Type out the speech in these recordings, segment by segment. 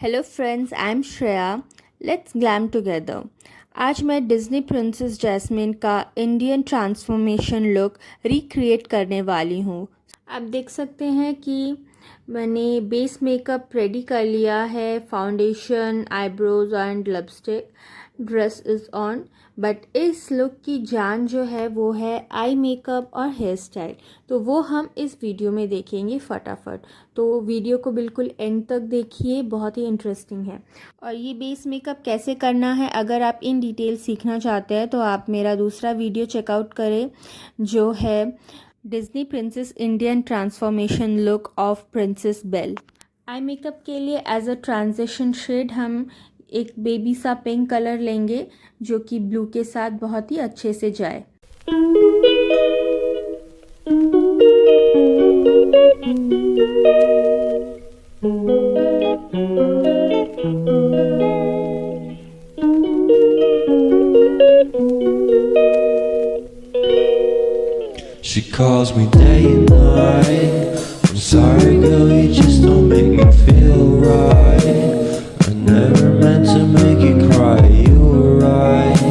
Hello friends, I am Shreya. Let's glam together. आज मैं Disney princess jasmine का Indian transformation look recreate करने वाली हूँ। आप देख सकते हैं कि मैंने बेस मेकअप रेडी कर लिया है। Foundation, eyebrows and lipstick, dress is on. But इस लुक की जान जो है वो है आई मेकअप और हेयर स्टाइल। तो वो हम इस वीडियो में देखेंगे फटाफट। तो वीडियो को बिल्कुल एंड तक देखिए, बहुत ही इंटरेस्टिंग है। और ये बेस मेकअप कैसे करना है, अगर आप इन डिटेल सीखना चाहते हैं तो आप मेरा दूसरा वीडियो चेकआउट करें, जो है Disney princess Indian transformation look of princess Belle. Eye makeup के लिए एज अ ट्रांजिशन शेड हम एक बेबी सा पिंक कलर लेंगे, जो कि ब्लू के साथ बहुत ही अच्छे से जाए। She calls me day and night. I'm sorry, girl, you just don't make me feel right. I never meant to make you cry, you were right.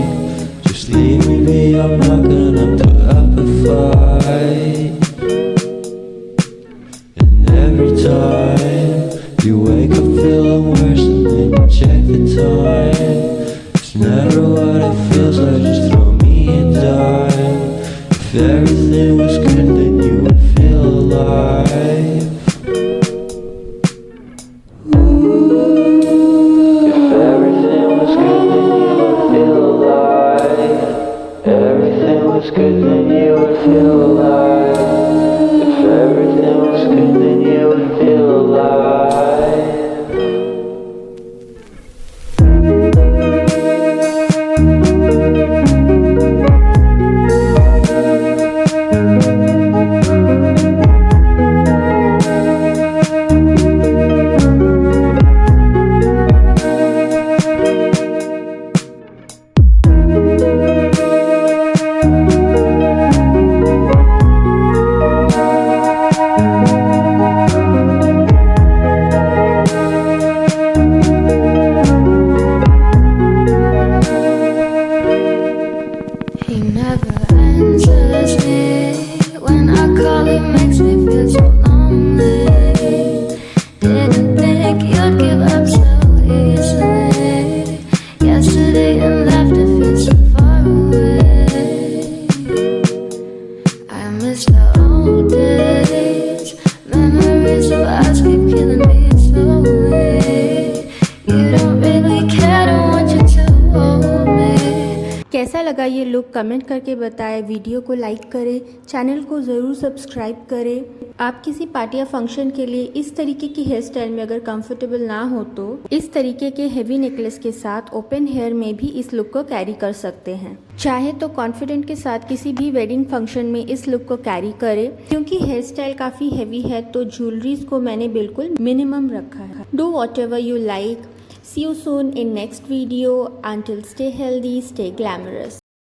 Just leave me be, I'm not gonna put up a fight. And every time you wake up feeling worse and then you check the time. It's never what it feels like, just throw me a dime. If everything was good, then you would feel alive. If everything was good, then you would feel alive. Everything was good, then you would feel alive. If everything was good, then you would feel alive. He never answers me. When I call, he makes me feel so lonely. Didn't think you'd give up so easily. Yesterday and laughter feels so far away. I miss the old days. Memories of us keep killing me slowly. You don't really care, don't want you to hold me. कैसा लगा ये look comment करके बताएं। Video को like करें, channel को ज़रूर subscribe करें। आप किसी पार्टी या फंक्शन के लिए इस तरीके की हेयर स्टाइल में अगर कंफर्टेबल ना हो तो इस तरीके के हेवी नेकलेस के साथ ओपन हेयर में भी इस लुक को कैरी कर सकते हैं। चाहे तो कॉन्फिडेंट के साथ किसी भी वेडिंग फंक्शन में इस लुक को कैरी करें। क्योंकि हेयर स्टाइल काफ़ी हैवी है तो ज्वेलरीज को मैंने बिल्कुल मिनिमम रखा है। Do whatever you like. See you soon in next video. Until stay healthy, stay glamorous.